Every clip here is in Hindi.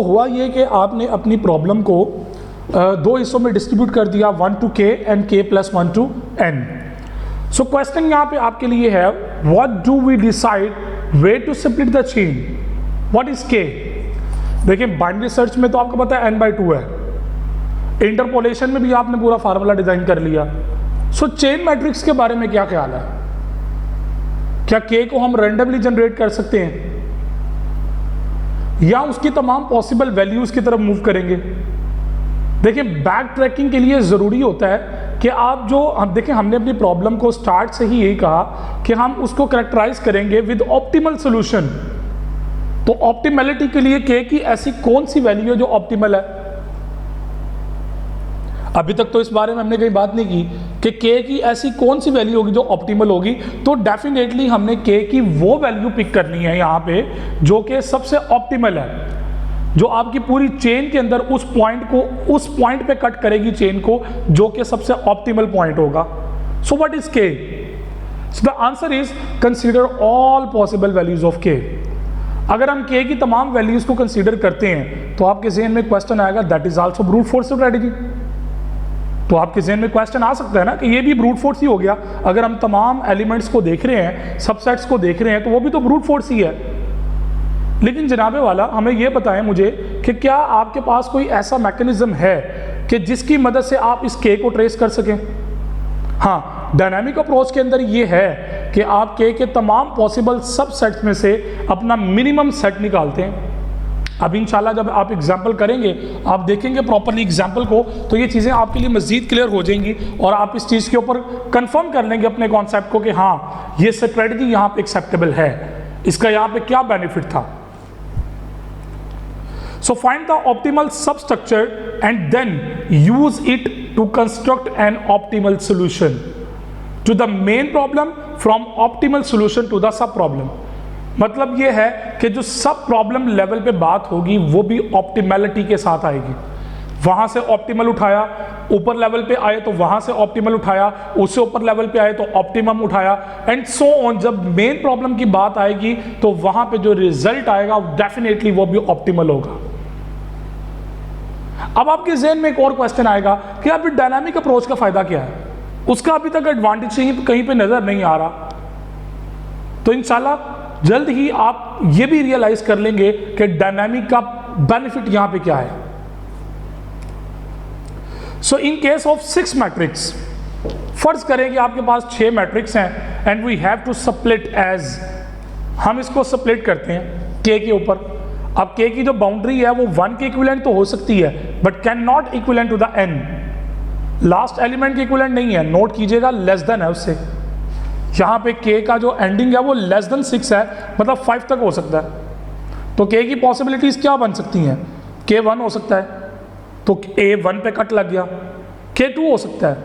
हुआ ये कि आपने अपनी प्रॉब्लम को दो हिस्सों में डिस्ट्रीब्यूट कर दिया, 1 to k and k plus 1 to n। So question यहाँ पे आपके लिए है, what do we decide way to split the chain, what is k। देखिए बाइनरी सर्च में तो आपको पता है n/2 है, इंटरपोलेशन में भी आपने पूरा फार्मूला डिजाइन कर लिया। चेन मैट्रिक्स के बारे में क्या ख्याल है, क्या k को हम रैंडमली जनरेट कर सकते हैं या उसकी तमाम पॉसिबल वैल्यूज की तरफ मूव करेंगे। देखिए बैक ट्रैकिंग के लिए ज़रूरी होता है कि आप जो हम देखें, हमने अपनी प्रॉब्लम को स्टार्ट से ही यही कहा कि हम उसको करेक्टराइज करेंगे विद ऑप्टिमल सॉल्यूशन। तो ऑप्टिमैलिटी के लिए k की ऐसी कौन सी वैल्यू है जो ऑप्टिमल है। अभी तक तो इस बारे में हमने कहीं बात नहीं की कि k की ऐसी कौन सी वैल्यू होगी जो ऑप्टिमल होगी। तो डेफिनेटली हमने k की वो वैल्यू पिक करनी है यहाँ पे जो कि सबसे ऑप्टिमल है, जो आपकी पूरी चेन के अंदर उस पॉइंट पे कट करेगी चेन को, जो कि सबसे ऑप्टिमल पॉइंट होगा। So what is k? So the answer is consider all possible values of k। अगर हम k की तमाम वैल्यूज को कंसीडर करते हैं तो आपके ज़हन में क्वेश्चन आएगा, that is also brute force strategy. तो आपके ज़हन में क्वेश्चन आ सकता है ना कि ये भी ब्रूट फोर्स ही हो गया। अगर हम तमाम एलिमेंट्स को देख रहे हैं, सबसेट्स को देख रहे हैं, तो वो भी तो ब्रूट फोर्स ही है। लेकिन जनाबे वाला हमें ये बताएं मुझे कि क्या आपके पास कोई ऐसा मैकेनिज्म है कि जिसकी मदद से आप इस k को ट्रेस कर सकें। हाँ, डायनामिक अप्रोच के अंदर ये है कि आप k के तमाम पॉसिबल सबसेट्स में से अपना मिनिमम सेट निकालते हैं। अब इंशाल्लाह जब आप एग्जाम्पल करेंगे, आप देखेंगे प्रॉपरली एग्जाम्पल को, तो ये चीज़ें आपके लिए मज़ीद क्लियर हो जाएंगी और आप इस चीज़ के ऊपर कंफर्म कर लेंगे अपने कॉन्सेप्ट को कि हाँ ये स्ट्रेटजी यहाँ पे एक्सेप्टेबल है, इसका यहाँ पे क्या बेनिफिट था। So find the optimal substructure and then use it to construct an optimal solution to the main problem from optimal solution to the sub problem। मतलब ये है कि जो सब प्रॉब्लम लेवल पे बात होगी वो भी ऑप्टिमैलिटी के साथ आएगी। वहाँ से ऑप्टिमल उठाया, ऊपर लेवल पे आए तो वहाँ से ऑप्टिमल उठाया, उससे ऊपर लेवल पे आए तो ऑप्टिमम उठाया, एंड सो ऑन। जब मेन प्रॉब्लम की बात आएगी तो वहाँ पे जो रिजल्ट आएगा डेफिनेटली वो भी ऑप्टिमल होगा। अब आपके ज़हन में एक और क्वेश्चन आएगा कि अभी डायनामिक अप्रोच का फायदा क्या है, उसका अभी तक एडवांटेज कहीं पे नजर नहीं आ रहा। तो इंशाल्लाह जल्द ही आप ये भी रियलाइज कर लेंगे कि डायनामिक का बेनिफिट यहां पे क्या है। So in case of 6 matrix, फर्ज करें कि आपके पास 6 मैट्रिक्स हैं and we have to split as, हम इसको स्प्लिट करते हैं k के ऊपर। अब k की जो बाउंड्री है वो 1 के इक्विवेलेंट तो हो सकती है but can not equivalent to the n। Last element के इक्विवेलेंट नहीं है, नोट कीजिएगा, लेस देन है उससे। यहाँ पे k का जो एंडिंग है वो लेस देन 6 है, मतलब 5 तक हो सकता है। तो k की पॉसिबिलिटीज क्या बन सकती हैं, k 1 हो सकता है तो a 1 पे कट लग गया, k 2 हो सकता है,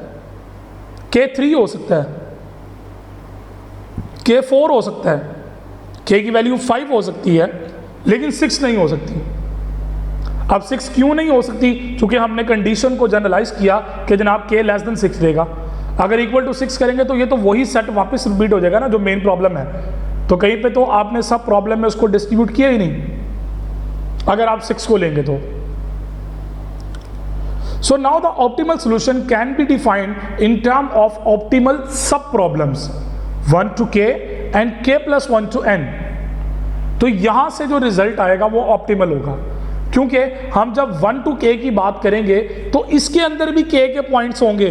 k 3 हो सकता है, k 4 हो सकता है, k की वैल्यू 5 हो सकती है लेकिन 6 नहीं हो सकती। अब 6 क्यों नहीं हो सकती? क्योंकि हमने कंडीशन को जनरलाइज किया कि जनाब k लेस देन 6 देगा। अगर इक्वल टू 6 करेंगे तो ये तो वही सेट वापस रिपीट हो जाएगा ना जो मेन प्रॉब्लम है। तो कहीं पे तो आपने सब प्रॉब्लम में उसको डिस्ट्रीब्यूट किया ही नहीं अगर आप 6 को लेंगे तो। So now the optimal solution can be defined in term of optimal sub problems 1 to k and k + 1 to n। तो यहां से जो रिजल्ट आएगा वो ऑप्टिमल होगा, क्योंकि हम जब 1 to k की बात करेंगे तो इसके अंदर भी k के पॉइंट्स होंगे।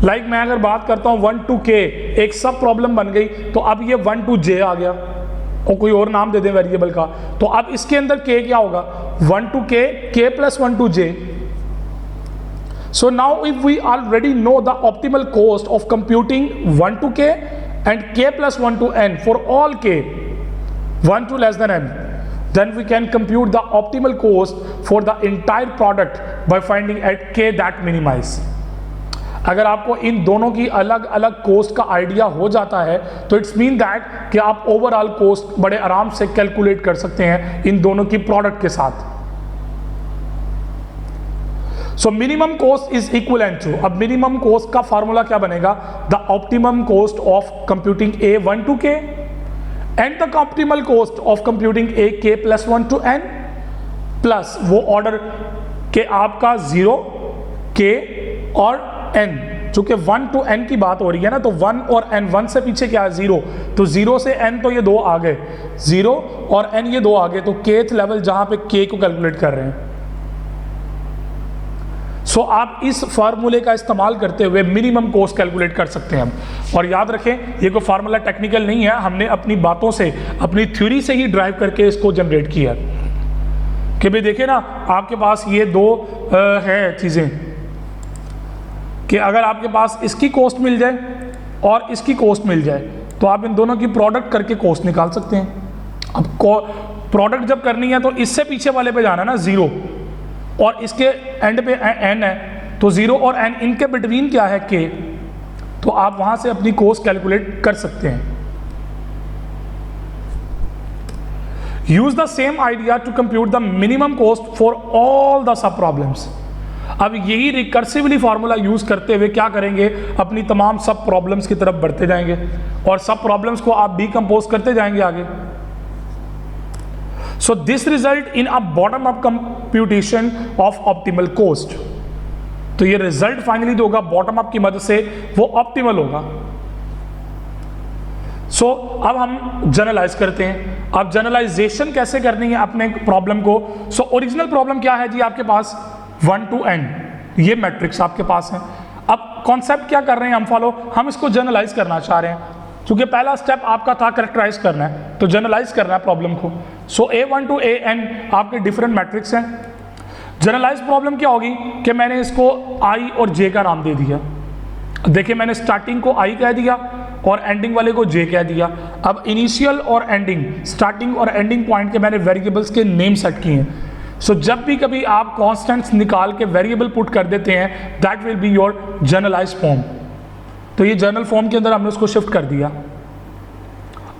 लाइक मैं अगर बात करता हूं 1 to k, एक सब प्रॉब्लम बन गई, तो अब ये 1 to j आ गया और कोई और नाम दे दें वेरिएबल का, तो अब इसके अंदर k क्या होगा, 1 to k, k + 1 to j। So now if we already know the optimal cost of computing 1 to k and k + 1 to n for all k 1 to less than n, then we can compute the optimal cost for the entire product by finding at k that minimize। अगर आपको इन दोनों की अलग अलग कोस्ट का आइडिया हो जाता है तो इट्स मीन दैट कि आप ओवरऑल कोस्ट बड़े आराम से कैलकुलेट कर सकते हैं इन दोनों की प्रोडक्ट के साथ। So minimum cost is equivalent to, अब मिनिमम कॉस्ट का फार्मूला क्या बनेगा, the optimum cost of computing a 1 to k and the optimal cost of computing A K plus 1 to N, plus वो ऑर्डर के आपका 0 के और n, चूंकि 1 टू n की बात हो रही है ना, तो 1 और n, 1 से पीछे क्या है 0, तो 0 से n तो ये 2 आ गए, 0 और n ये 2 आ गए, तो kth लेवल जहां पे k को कैलकुलेट कर रहे हैं। सो आप इस फार्मूले का इस्तेमाल करते हुए मिनिमम कॉस्ट कैलकुलेट कर सकते हैं। और याद रखें ये कोई फार्मूला टेक्निकल नहीं है, हमने अपनी बातों से, अपनी थ्योरी से ही ड्राइव करके इसको जनरेट किया कि भाई देखिए ना, आपके पास ये दो है चीज़ें कि अगर आपके पास इसकी कॉस्ट मिल जाए और इसकी कॉस्ट मिल जाए तो आप इन दोनों की प्रोडक्ट करके कॉस्ट निकाल सकते हैं। अब प्रोडक्ट जब करनी है तो इससे पीछे वाले पे जाना ना 0, और इसके एंड पे n है, तो 0 और n इनके बिटवीन क्या है k, तो आप वहां से अपनी कॉस्ट कैलकुलेट कर सकते हैं। Use the same idea to compute the minimum cost for all the sub problems. अब यही रिकर्सिवली फार्मूला यूज करते हुए क्या करेंगे, अपनी तमाम सब प्रॉब्लम्स की तरफ बढ़ते जाएंगे और सब प्रॉब्लम्स को आप डीकंपोज करते जाएंगे आगे। So this result in a bottom up computation of optimal cost। तो ये रिजल्ट फाइनली जो होगा बॉटम अप की मदद से वो ऑप्टिमल होगा। सो अब हम जनरलाइज करते हैं। अब जनरलाइजेशन कैसे करनी है अपने प्रॉब्लम को। सो ओरिजिनल प्रॉब्लम क्या है जी, आपके पास 1 to n ये मैट्रिक्स आपके पास है। अब कॉन्सेप्ट क्या कर रहे हैं हम फॉलो, हम इसको जनरलाइज करना चाह रहे हैं, क्योंकि पहला स्टेप आपका था करेक्टराइज करना है, तो जनरलाइज करना है प्रॉब्लम को। सो A1 to AN आपके डिफरेंट मैट्रिक्स हैं। जनरलाइज प्रॉब्लम क्या होगी कि मैंने इसको I और J का नाम दे दिया। देखिए मैंने स्टार्टिंग को I कह दिया और एंडिंग वाले को J कह दिया। अब इनिशियल और एंडिंग, स्टार्टिंग और एंडिंग पॉइंट के मैंने वेरिएबल्स के नेम सेट किए हैं। सो जब भी कभी आप कॉन्स्टेंट्स निकाल के वेरिएबल पुट कर देते हैं, that will be your generalise form. तो ये जनरल फॉर्म के अंदर हमने उसको शिफ्ट कर दिया।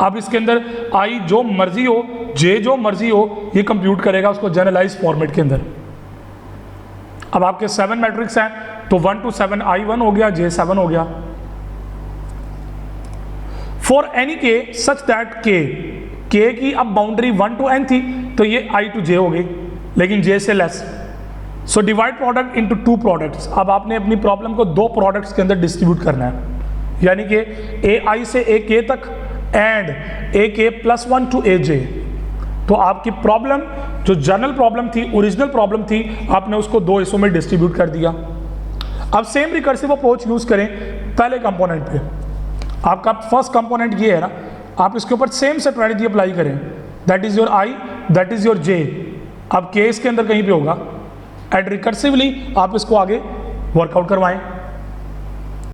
अब इसके अंदर I जो मर्जी हो, J जो मर्जी हो, ये कंप्यूट करेगा उसको जनरलाइज फॉर्मेट के अंदर। अब आपके 7 मैट्रिक्स हैं, तो 1 to 7 I1 हो गया, J7 हो गया। फॉर एनी के सच दैट K की अब बाउंड्री 1 to n थी, तो ये I to J हो गई, लेकिन J से less. So divide product into 2 products. अब आपने अपनी प्रॉब्लम को 2 प्रोडक्ट्स के अंदर डिस्ट्रीब्यूट करना है, यानी कि AI से AK तक and AK plus 1 to AJ। तो आपकी प्रॉब्लम जो जनरल प्रॉब्लम थी, ओरिजिनल प्रॉब्लम थी, आपने उसको 2 हिस्सों में डिस्ट्रीब्यूट कर दिया। अब सेम रिकर्सिव अप्रोच यूज करें पहले कंपोनेंट पे। आपका फर्स्ट कंपोनेंट ये है ना, आप इसके ऊपर सेम स्ट्रेटजी अप्लाई करें, that is your I, that is your J। अब K इसके अंदर कहीं पे होगा, एंड रिकर्सिवली आप इसको आगे वर्कआउट करवाएं।